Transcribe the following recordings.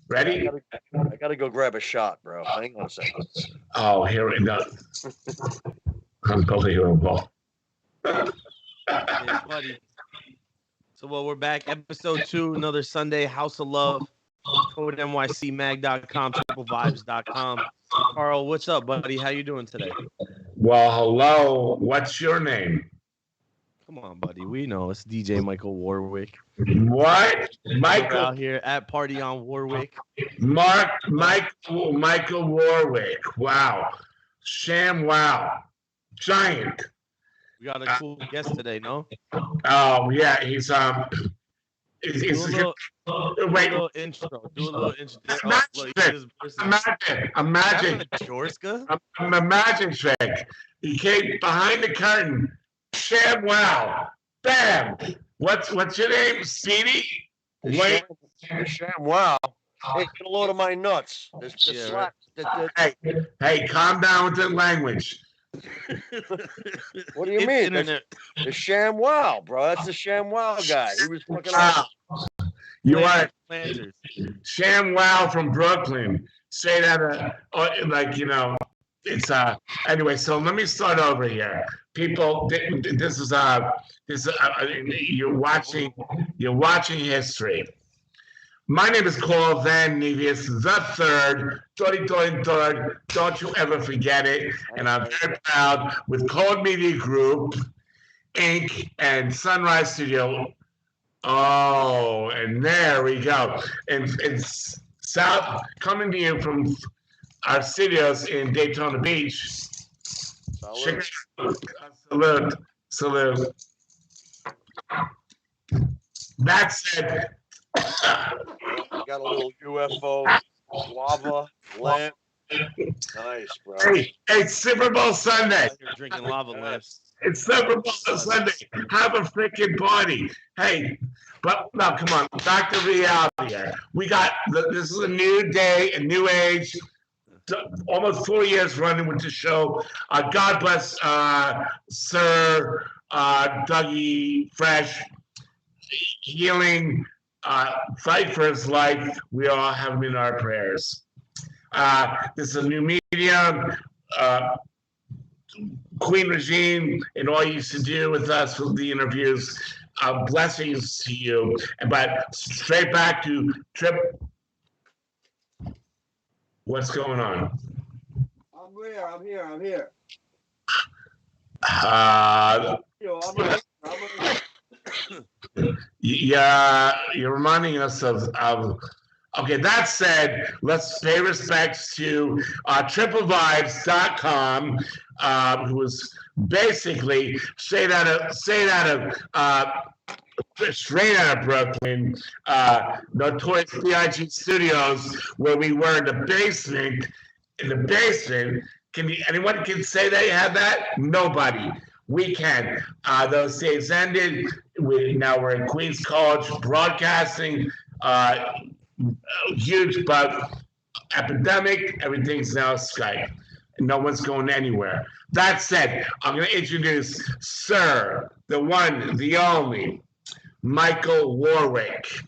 Ready? I gotta go grab a shot, bro. Hang on a second. Oh, here we go. Unbelievable. Yeah, buddy. So, we're back. Episode 2, another Sunday, House of Love. Code NYCMag.com, Triplevibes.com. Carl, what's up, buddy? How you doing today? Well, hello. What's your name? Come on, buddy. We know it's DJ Michael Warwick. What? We're Michael. out here at Party on Warwick. Michael Warwick. Wow. Sham wow. Giant. We got a cool guest today, no? Oh yeah, he's Do a little intro. Imagine. Jorska? I'm a magic trick. He came behind the curtain. Sham wow. Bam. What's your name? Speedy? Wait. Sham wow. Hey, get a load of my nuts. Hey, calm down with the language. What do you mean? The Sham wow, bro. That's the Sham wow guy. He was fucking awesome. You are Sham wow from Brooklyn. Say that, it's anyway. So let me start over here, people. This is you're watching history. My name is Carl Van Nevius III. Don't you ever forget it. And I'm very proud with Code Media Group, Inc. and Sunrise Studio. Oh, and there we go. And South, coming to you from our studios in Daytona Beach. Salute. That said, got a little UFO lava lamp. Nice, bro. Hey, Super Bowl Sunday. You're drinking lava lamps. It's Super Bowl Sunday. Have a freaking party. Hey, but no, come on. Back to reality here. This is a new day, a new age. Almost 4 years running with the show. God bless Sir Dougie Fresh. Healing, fight for his life. We all have him in our prayers. This is a new medium. Queen Regine and all you used to do with us with the interviews. Blessings to you. But straight back to Trip. What's going on? I'm here. Yeah, you're reminding us of okay, that said, let's pay respects to Triplevibes.com, who is basically straight out of Brooklyn, Notorious B.I.G. Studios, where we were in the basement. Anyone can say they had that? Nobody. We can. Those days ended. Now we're in Queens College broadcasting. Huge bug epidemic. Everything's now Skype. No one's going anywhere. That said, I'm going to introduce Sir, the one, the only, Michael Warwick.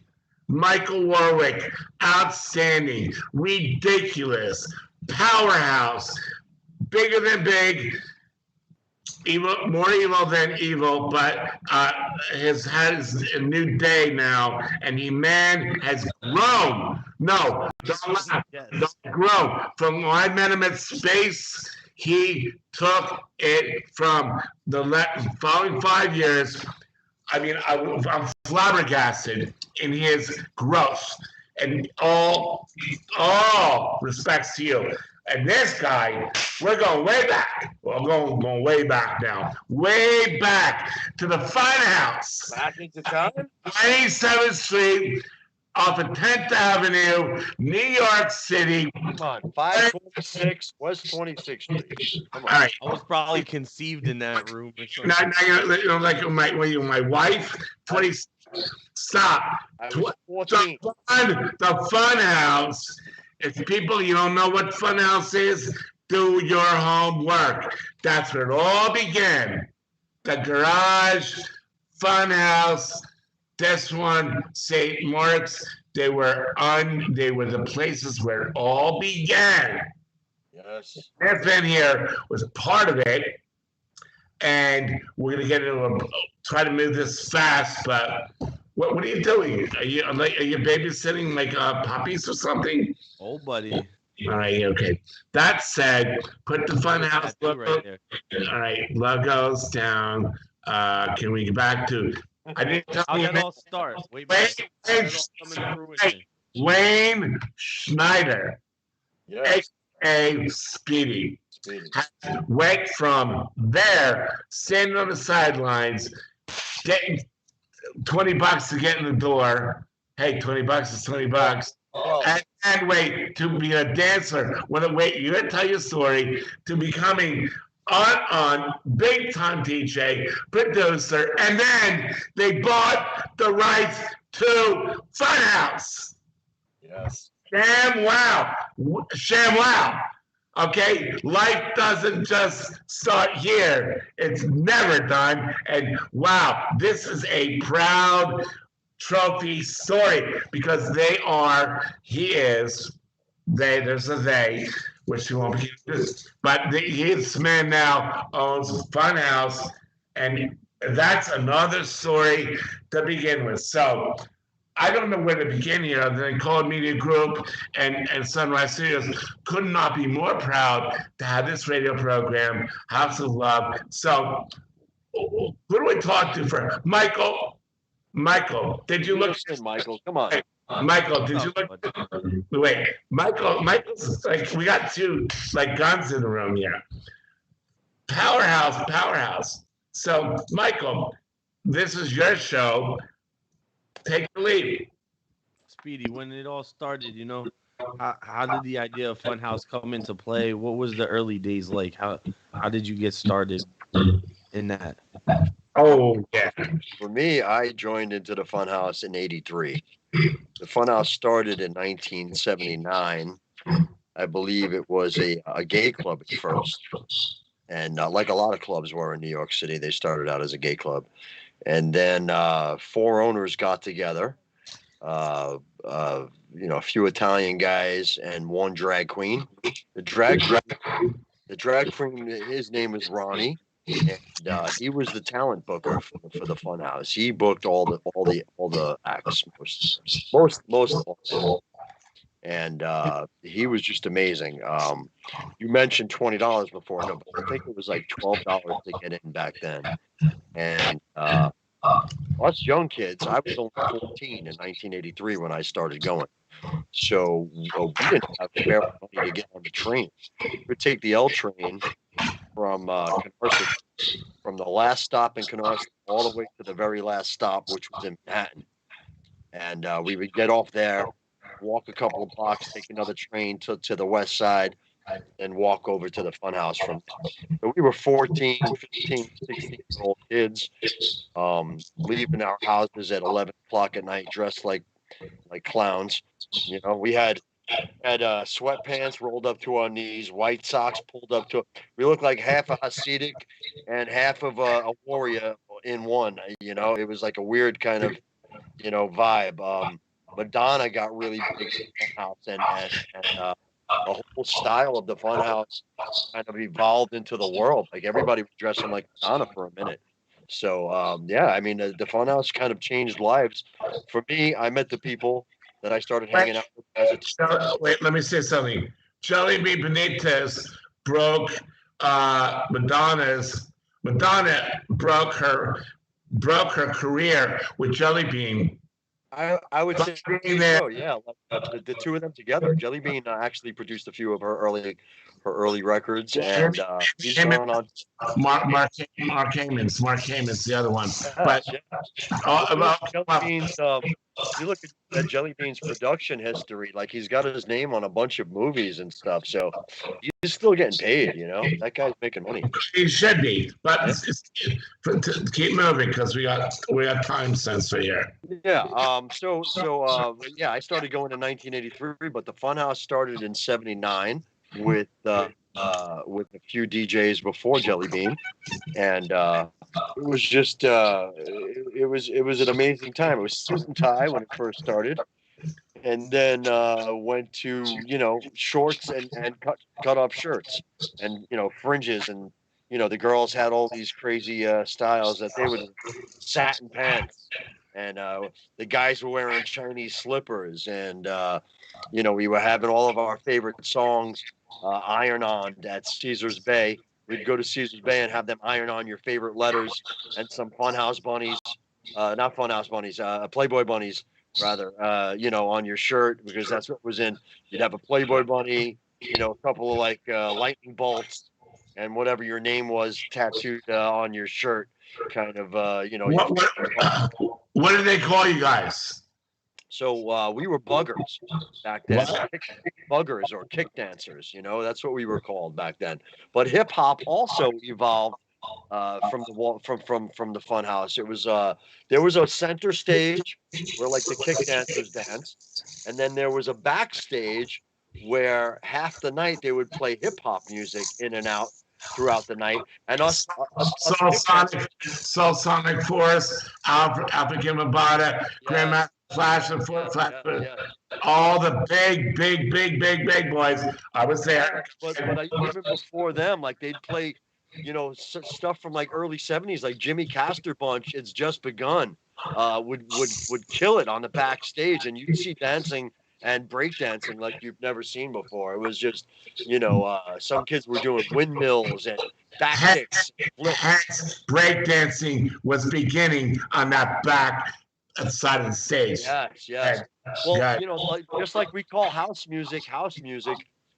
Michael Warwick, outstanding, ridiculous, powerhouse, bigger than big, evil, more evil than evil, but has a new day now, and has grown. No, don't laugh. Don't grow. From when I met him at Space, he took it from the following 5 years. I mean, I'm flabbergasted in his growth, and all respects to you. And this guy, we're going way back. We're going way back now. Way back to the Funhouse. Back into time? 27th Street, off of 10th Avenue, New York City. Come on, 526 West 26th Street. Come on. All right. I was probably conceived in that room. Now you're like my wife. 20. Stop. I was 14. The Funhouse. If people, you don't know what Funhouse is, do your homework. That's where it all began. The garage, Funhouse, this one, St. Mark's, They were the places where it all began. Yes. FN here was part of it, and we're gonna get into try to move this fast. But what are you doing? Are you babysitting like puppies or something? Oh, buddy. All right, okay. That said, put the Funhouse logo. Right there. All right, logos down. Can we get back to? I didn't tell How you. that all start? Way back. Wayne Schneider, Yes. a Speedy, went from there, standing on the sidelines, getting $20 to get in the door. Hey, $20 is $20. And wait to be a dancer. You're gonna tell your story to becoming on big time DJ, producer, and then they bought the rights to Funhouse. Yes. Sham wow. Okay, life doesn't just start here. It's never done. And wow, this is a proud trophy story because there's a they, which you won't be used, but this man now owns Funhouse, and that's another story to begin with. So I don't know where to begin here other than Cold Media Group and Sunrise Studios could not be more proud to have this radio program, House of Love. So who do I talk to first? Michael, did you look? Michael, come on. Michael, did you look? Wait, Michael's like, we got two like guns in the room here. Powerhouse. So, Michael, this is your show. Take the lead. Speedy, when it all started, how did the idea of Funhouse come into play? What was the early days like? How did you get started in that? Oh, yeah. For me, I joined into the Funhouse in '83. The Funhouse started in 1979. I believe it was a gay club at first. And like a lot of clubs were in New York City, they started out as a gay club. And then 4 owners got together, a few Italian guys and 1 drag queen. The drag queen, his name is Ronnie. And he was the talent booker for the Funhouse. He booked all the acts, most of them. And he was just amazing. You mentioned $20 before, no, but I think it was like $12 to get in back then. And us young kids, I was only 14 in 1983 when I started going. So we didn't have spare money to get on the train. We would take the L train from Canarsie, from the last stop in Canarsie all the way to the very last stop, which was in Manhattan. And we would get off there, walk a couple of blocks, take another train to the west side, and walk over to the Funhouse from there. So we were 14, 15, 16-year-old kids, leaving our houses at 11 o'clock at night dressed like clowns. We had sweatpants rolled up to our knees, white socks pulled up to. We looked like half a Hasidic and half of a warrior in one. It was like a weird kind of vibe. Madonna got really big in the Funhouse, and the whole style of the Funhouse kind of evolved into the world. Like everybody was dressing like Madonna for a minute. So the Funhouse kind of changed lives. For me, I met the people that I started hanging out with as a wait, let me say something. Jelly Bean Benitez broke Madonna broke her career with Jelly Bean. I would say so, yeah. The two of them together. Jelly Bean actually produced a few of her early records, and he's gone on. Mark Heyman's the other one. But Jelly Bean's, you look at Jelly Bean's production history, like he's got his name on a bunch of movies and stuff. So he's still getting paid. That guy's making money. He should be, but to keep moving because we got time censor here. Yeah. I started going in 1983, but the Funhouse started in '79 with a few DJs before Jelly Bean, and it was just it was an amazing time. It was suit and tie when it first started. and then went to shorts and cut off shirts and fringes, and the girls had all these crazy styles that they would satin pants, and the guys were wearing Chinese slippers, and we were having all of our favorite songs iron on at Caesar's Bay. We'd go to Caesar's Bay and have them iron on your favorite letters and some Funhouse bunnies, not Funhouse bunnies, Playboy bunnies rather, on your shirt, because that's what was in. You'd have a Playboy bunny, a couple of like lightning bolts, and whatever your name was tattooed on your shirt, kind of, What did they call you guys? So we were buggers back then. Buggers or kick dancers, that's what we were called back then. But hip hop also evolved from the Funhouse. It was there was a center stage where like the kick dancers danced, and then there was a backstage where half the night they would play hip hop music in and out throughout the night, and us Soul Sonic Force, Alpha Kimabata, Grandmaster Flash and Foot Flash, all the big boys. I would say, but even before them, like they'd play, stuff from like early '70s, like Jimmy Castor Bunch. It's Just Begun. Would kill it on the backstage, and you'd see dancing and breakdancing like you've never seen before. It was just, some kids were doing windmills and back kicks. Breakdancing was beginning on that back side of the stage. Yes. Well, just like we call house music,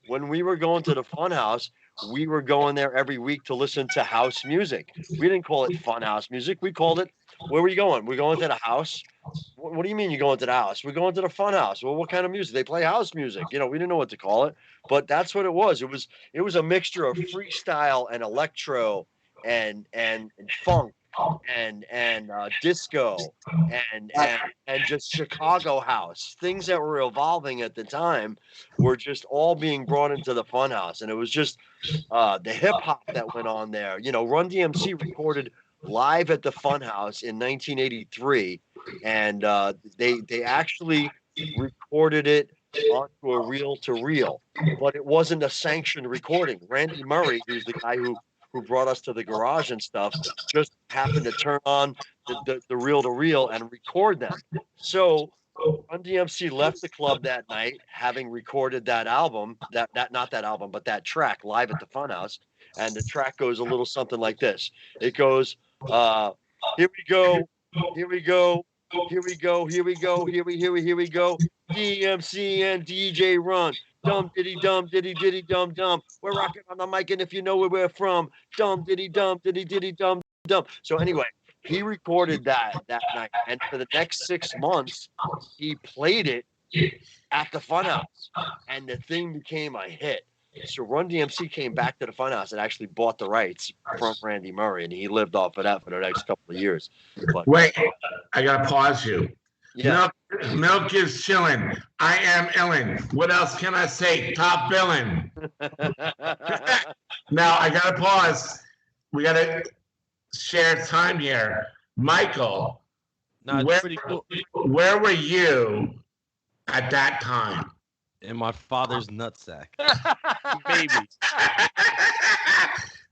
when we were going to the Funhouse, we were going there every week to listen to house music. We didn't call it Funhouse music. We called it, where were you going? We're going to the house. What do you mean you're going to the house? We're going to the Funhouse. Well, what kind of music? They play house music. We didn't know what to call it, but that's what it was. It was a mixture of freestyle and electro and funk and disco and just Chicago house. Things that were evolving at the time were just all being brought into the Funhouse, and it was just the hip hop that went on there. Run DMC recorded live at the Funhouse in 1983, and they actually recorded it onto a reel-to-reel, but it wasn't a sanctioned recording. Randy Murray, who's the guy who brought us to the garage and stuff, just happened to turn on the reel-to-reel and record them. So Run DMC left the club that night, having recorded that album, but that track live at the Funhouse. And the track goes a little something like this. It goes, here we go, here we go, here we go, here we go, here we go. DMC and DJ Run. Dum diddy dum diddy diddy dum dum. We're rocking on the mic, and if you know where we're from, dum diddy dum diddy diddy dum dum. So anyway, he recorded that night, and for the next 6 months, he played it at the Funhouse, and the thing became a hit. So Run DMC came back to the Funhouse and actually bought the rights from Randy Murray, and he lived off of that for the next couple of years. But, wait, I gotta pause you. Yeah. Milk is chilling. I am illin. What else can I say? Top billing. Now I gotta pause. We gotta share time here. Michael, pretty cool. Where were you at that time? In my father's nutsack. Baby.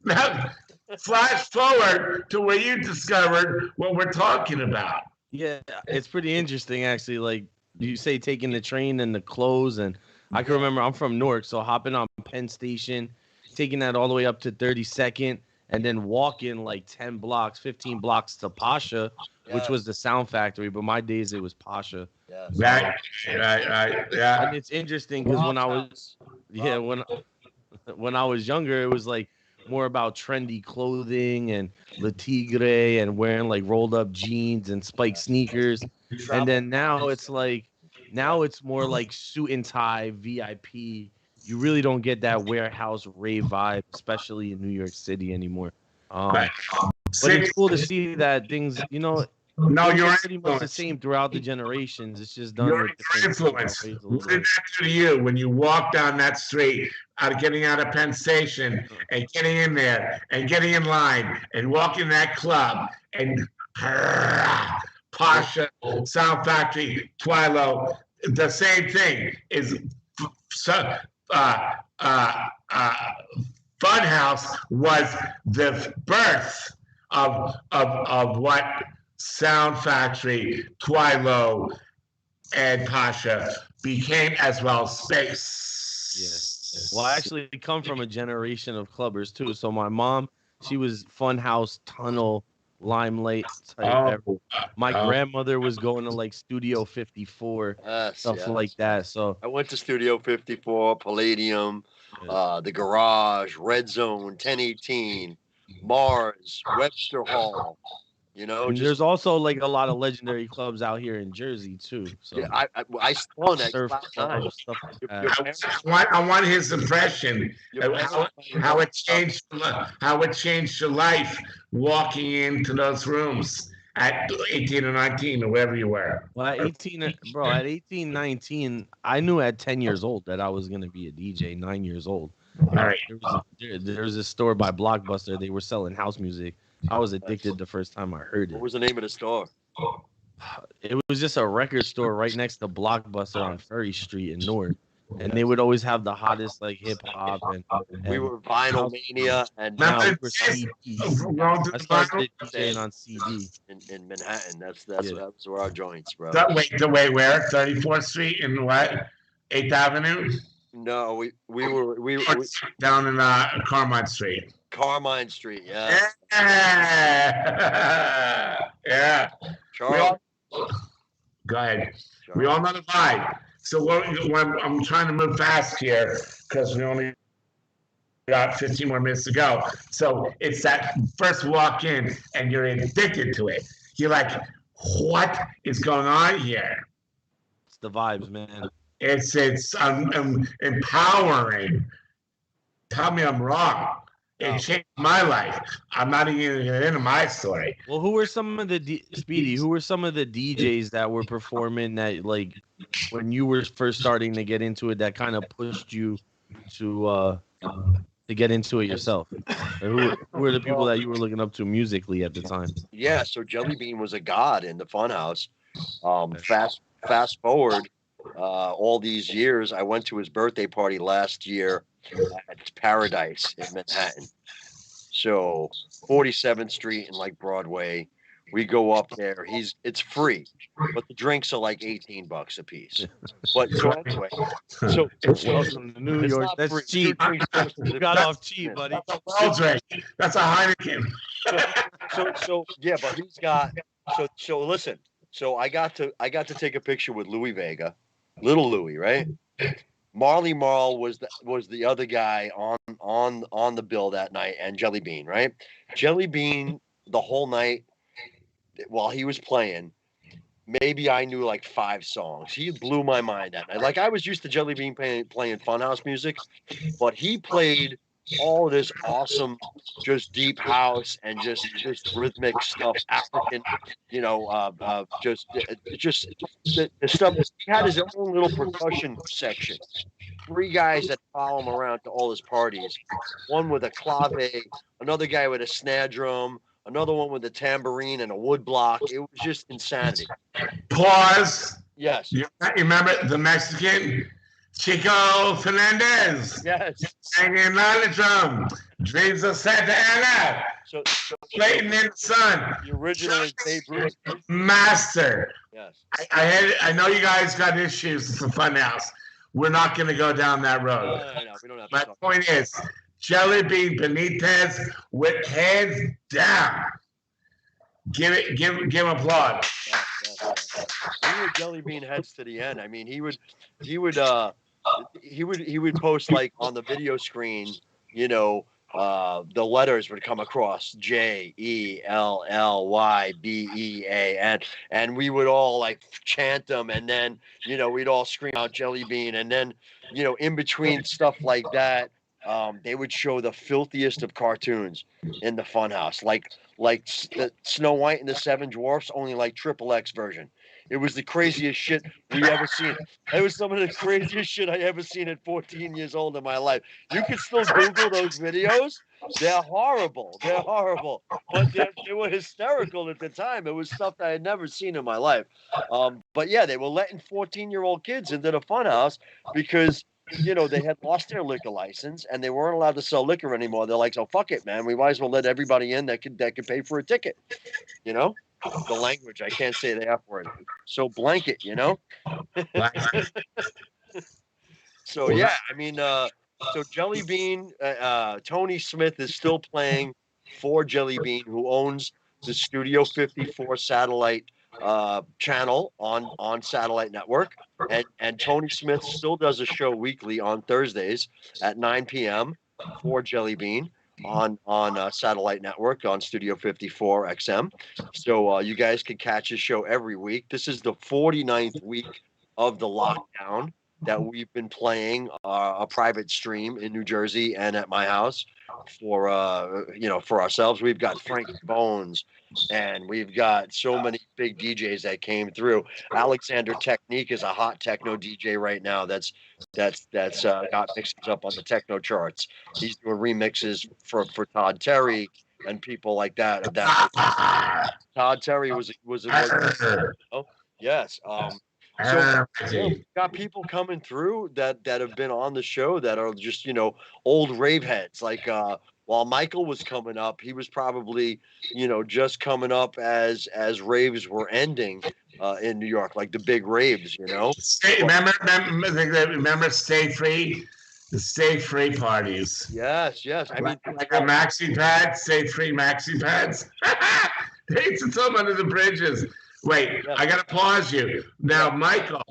Now, flash forward to where you discovered what we're talking about. Yeah, it's pretty interesting, actually. Like you say, taking the train and the clothes. And I can remember, I'm from Newark, so hopping on Penn Station, taking that all the way up to 32nd, and then walking like 10 blocks, 15 blocks to Pasha, which was the Sound Factory. But my days, it was Pasha. Yeah. Right. Yeah. And it's interesting because when I was younger, it was like more about trendy clothing and Le Tigre and wearing like rolled up jeans and spiked sneakers. And then now it's more like suit and tie, VIP. You really don't get that warehouse rave vibe, especially in New York City anymore. But it's cool to see that things, No, you're pretty much the same throughout the generations. It's just done your with different influence. What did that do to you when you walk down that street, getting out of Penn Station and getting in there and getting in line and walking that club and Pasha, Sound Factory, Twilo, the same thing is so Funhouse was the birth of what Sound Factory, Twilo, and Pasha became, as well as Space. Well, I actually come from a generation of clubbers too. So my mom, she was Funhouse, Tunnel, Limelight type. My grandmother was going to like Studio 54, stuff like that. So I went to Studio 54, Palladium, the Garage, Red Zone, 1018, Mars, Webster Hall. You know, and there's also like a lot of legendary clubs out here in Jersey too. So yeah, I saw that surf last club, time. stuff like I want his impression how it changed your life walking into those rooms at 18 or 19 or wherever you were. Well, at 18, bro, at 18, 19, I knew at 10 years old that I was going to be a DJ, 9 years old. All right. There was a store by Blockbuster. They were selling house music. I was addicted the first time I heard it. What was the name of the store? It was just a record store right next to Blockbuster on Ferry Street in Newark. And they would always have the hottest like hip hop and we were Vinyl Mania and now we were CD. I started DJing on CD in Manhattan. That's where our joints, bro. Wait, where? 34th Street and what? 8th Avenue? No, we were down in Carmine Street. Carmine Street, yeah. Yeah. Charles. Go ahead. Charles. We all know the vibe. So I'm trying to move fast here because we only got 15 more minutes to go. So it's that first walk in and you're addicted to it. You're like, what is going on here? It's the vibes, man. It's empowering. Tell me I'm wrong. It changed my life. I'm not even going to get into my story. Well, who were some of the Speedy? Who were some of the DJs that were performing that, like, when you were first starting to get into it, that kind of pushed you to get into it yourself? Who were the people that you were looking up to musically at the time? Yeah, so Jelly Bean was a god in the Funhouse. Fast forward all these years, I went to his birthday party last year at Paradise in Manhattan. So 47th Street and like Broadway, we go up there. It's free, but the drinks are like $18 a piece. But so anyway, so welcome to New York. That's free. Cheap. You got off cheap, buddy. That's a Heineken. So yeah, but he's got so listen. So I got to take a picture with Louis Vega, Little Louis, right? Marley Marl was the other guy on the bill that night, and Jelly Bean, right? Jelly Bean the whole night while he was playing, maybe I knew like 5 songs. He blew my mind that night. Like I was used to Jelly Bean playing Funhouse music, but he played all of this awesome, just deep house and just rhythmic stuff, African, just the stuff. He had his own little percussion section. 3 guys that follow him around to all his parties. One with a clave, another guy with a snare drum, another one with a tambourine and a wood block. It was just insanity. Pause. Yes. You remember the Mexican? Chico Fernandez. Yes. Hanging on the drum. Dreams of Santa Ana. So Clayton in the Sun. The original Babe Ruth. Master. Yes. I know you guys got issues for Funhouse. We're not going to go down that road. No, we don't have to My point is, Jelly Bean Benitez with hands down. Give applause. Yes. We were Jelly Bean heads to the end. I mean, he would post like on the video screen, the letters would come across JELLYBEAN, and we would all like chant them, and then we'd all scream out Jelly Bean, and then in between stuff like that, they would show the filthiest of cartoons in the Funhouse, like the Snow White and the 7 Dwarfs, only like XXX version. It was the craziest shit we ever seen. It was some of the craziest shit I ever seen at 14 years old in my life. You can still Google those videos. They're horrible. They're horrible. But they were hysterical at the time. It was stuff that I had never seen in my life. But yeah, they were letting 14-year-old kids into the funhouse because they had lost their liquor license and they weren't allowed to sell liquor anymore. They're like, so fuck it, man. We might as well let everybody in that could pay for a ticket. The language, I can't say the F word. So blanket, So yeah, I mean, so Jelly Bean, Tony Smith is still playing for Jelly Bean, who owns the Studio 54 satellite channel on Satellite Network, and Tony Smith still does a show weekly on Thursdays at 9 p.m. for Jelly Bean on Satellite Network on Studio 54 XM. So you guys can catch his show every week. This is the 49th week of the lockdown that we've been playing a private stream in New Jersey and at my house for for ourselves. We've got Frank Bones, and we've got so many big DJs that came through. Alexander Technique is a hot techno DJ right now. That's got mixes up on the techno charts. He's doing remixes for Todd Terry and people like that. Todd Terry was yes. So yeah, we've got people coming through that have been on the show that are just old rave heads. Like while Michael was coming up, he was probably just coming up as raves were ending in New York, like the big raves. Remember Stay Free, the Stay Free parties. Yes. I mean, like a maxi pad, Stay Free maxi pads. They used to throw them under the bridges. Wait, I gotta pause you now, Michael.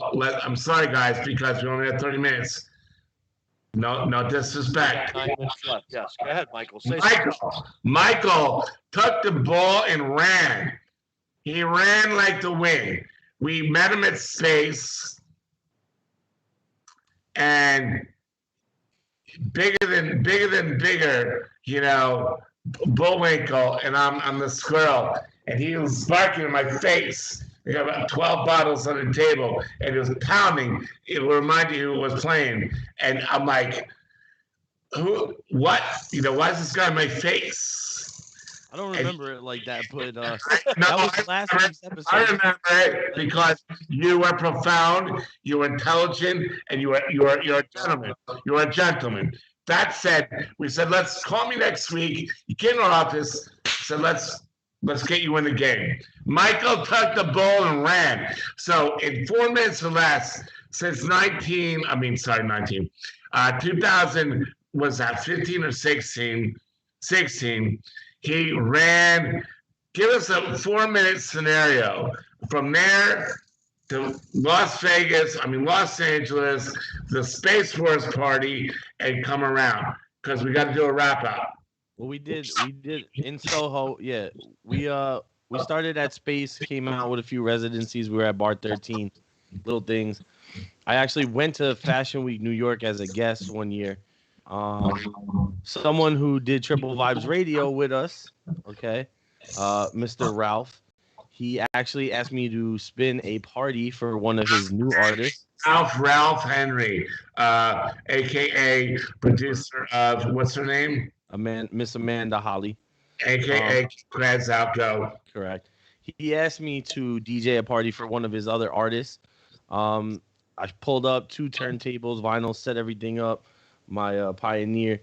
I'm sorry, guys, because we only have 30 minutes. No disrespect. 9 minutes left. Yes, go ahead, Michael. Michael took the ball and ran. He ran like the wind. We met him at Space, and bigger than bigger, Bullwinkle, and I'm the squirrel. And he was barking in my face. We got about 12 bottles on the table, and he was pounding. It will remind you who was playing. And I'm like, who? What? Why is this guy in my face? I don't remember it like that, but no, that was last week's episode. I remember it because you were profound, you were intelligent, and you're a gentleman. You're a gentleman. That said, we said, let's call me next week. You came to our office, said, let's get you in the game. Michael took the ball and ran. So in 4 minutes or less, since 2000, was that 15 or 16, he ran. Give us a 4-minute scenario. From there to Los Angeles, the Space Force party, and come around. Because we got to do a wrap up. Well, we did in Soho. Yeah, we started at Space, came out with a few residencies. We were at Bar 13, little things. I actually went to Fashion Week New York as a guest one year. Someone who did Triplevibes Radio with us, okay, Mr. Ralph. He actually asked me to spin a party for one of his new artists. Ralph Henry, a.k.a. producer of, what's her name? Miss Amanda Holly, a.k.a. Creds Outgo. Correct. He asked me to DJ a party for one of his other artists. I pulled up 2 turntables, vinyl, set everything up. My Pioneer.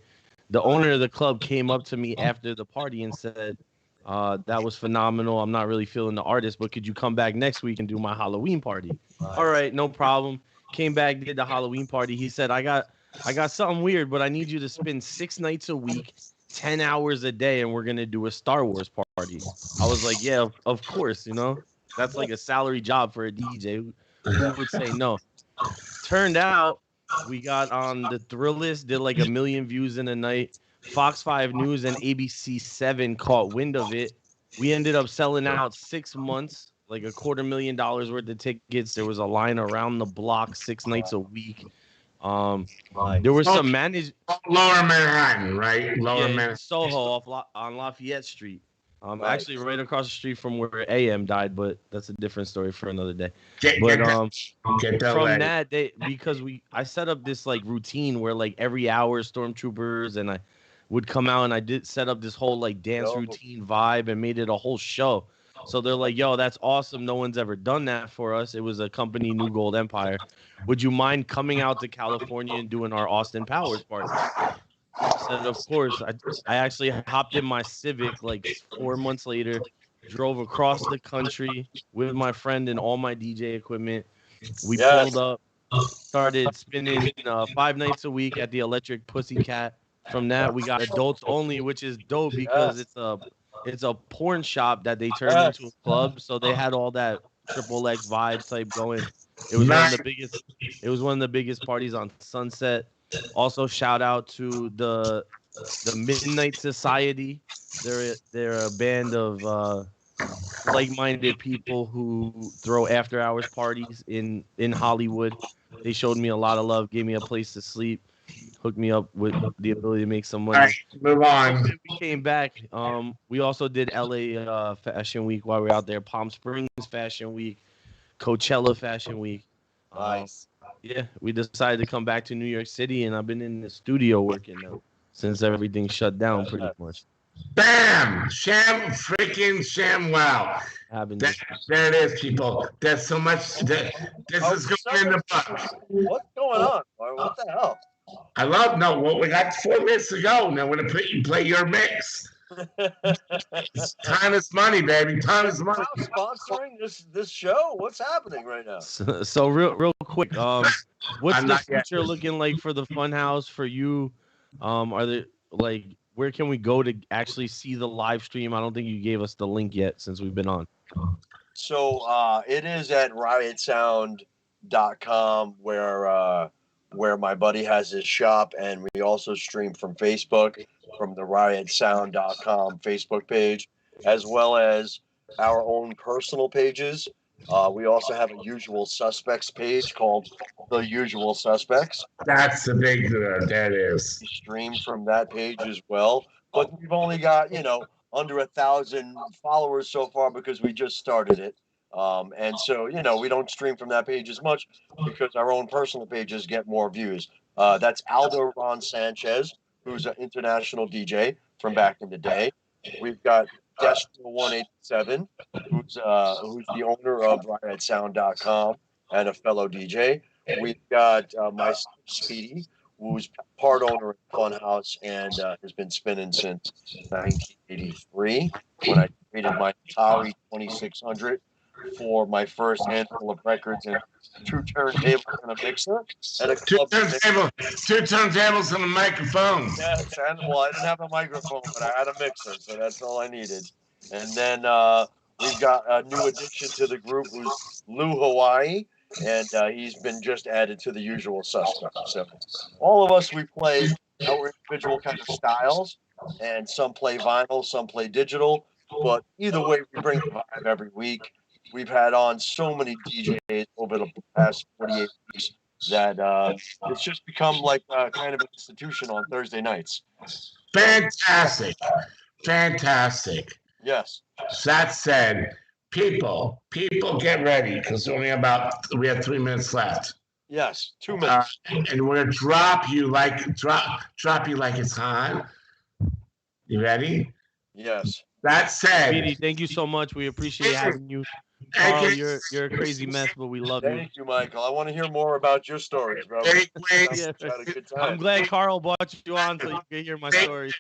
The owner of the club came up to me after the party and said, that was phenomenal. I'm not really feeling the artist, but could you come back next week and do my Halloween party? All right, no problem. Came back, did the Halloween party. He said, I got something weird, but I need you to spend 6 nights a week, 10 hours a day, and we're going to do a Star Wars party. I was like, yeah, of course, That's like a salary job for a DJ. Who would say no? Turned out we got on the Thrillist, did like 1 million views in a night. Fox 5 News and ABC 7 caught wind of it. We ended up selling out 6 months, like $250,000 worth of tickets. There was a line around the block 6 nights a week. There was some managed Lower Manhattan, right? Manhattan. Soho on Lafayette Street. Actually right across the street from where AM died, but that's a different story for another day. From that, I set up this like routine where like every hour stormtroopers and would come out, and I did set up this whole like dance routine vibe and made it a whole show. So they're like, yo, that's awesome. No one's ever done that for us. It was a company, New Gold Empire. Would you mind coming out to California and doing our Austin Powers party? I said, of course. I actually hopped in my Civic like 4 months later, drove across the country with my friend and all my DJ equipment. We pulled up, started spinning 5 nights a week at the Electric Pussycat. From that, we got Adults Only, which is dope because it's a porn shop that they turned into a club. So they had all that triple X vibe type going. It was one of the biggest. It was one of the biggest parties on Sunset. Also, shout out to the Midnight Society. They're a band of like-minded people who throw after-hours parties in Hollywood. They showed me a lot of love, gave me a place to sleep, hooked me up with the ability to make some money. All right, move on. We came back. We also did LA Fashion Week while we were out there. Palm Springs Fashion Week, Coachella Fashion Week. Nice. Yeah, we decided to come back to New York City, and I've been in the studio working now since everything shut down pretty much. Bam! Freaking wow. There it is, people. There's so much. This is going in the book. What's going on? What the hell? We got 4 minutes to go. Now we're going to play your mix. Time is money, baby. Time is money. Sponsoring this show? What's happening right now? So real quick, what's the future looking like for the Funhouse for you? Are there where can we go to actually see the live stream? I don't think you gave us the link yet since we've been on. So it is at riotsound.com where my buddy has his shop, and we also stream from Facebook from the riotsound.com Facebook page, as well as our own personal pages. We also have a Usual Suspects page called The Usual Suspects. That's the big that is. We stream from that page as well, but we've only got under 1,000 followers so far because we just started it. And so, we don't stream from that page as much because our own personal pages get more views. That's Aldo Ron Sanchez, who's an international DJ from back in the day. We've got Destro187, who's the owner of riotsound.com and a fellow DJ. We've got my Speedy, who's part owner of Funhouse and has been spinning since 1983 when I created my Atari 2600 for my first handful of records and 2 turntables and a mixer and a club. Two turntables and a microphone. Yes, and I didn't have a microphone, but I had a mixer, so that's all I needed. And then we've got a new addition to the group who's Lou Hawaii, and he's been just added to the Usual Suspects. So all of us, we play our individual kind of styles, and some play vinyl, some play digital, but either way, we bring the vibe every week. We've had on so many DJs over the past 48 weeks that it's just become like kind of an institution on Thursday nights. Fantastic. Yes. That said, people get ready because we have 3 minutes left. Yes, 2 minutes. And we're gonna drop you like it's hot. You ready? Yes. That said, Speedy, thank you so much. We appreciate having you. Carl, you're a crazy mess, but we love you. Thank you, Michael. I want to hear more about your stories, bro. I'm glad Carl brought you on so you can hear my stories.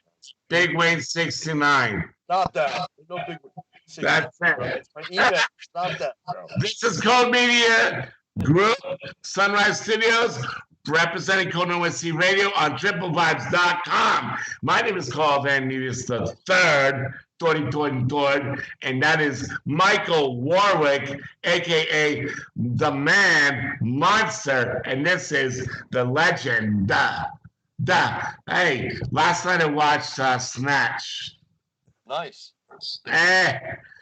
Big Wayne 69. Stop that. No Big Wayne. That's it. It's my email. Stop that, bro. This is Code Media Group, Sunrise Studios, representing Code NYC Radio on triplevibes.com. My name is Carl Van Nevius III. And that is Michael Warwick, aka the Man Monster, and this is the legend. Hey, last night I watched Snatch. Nice.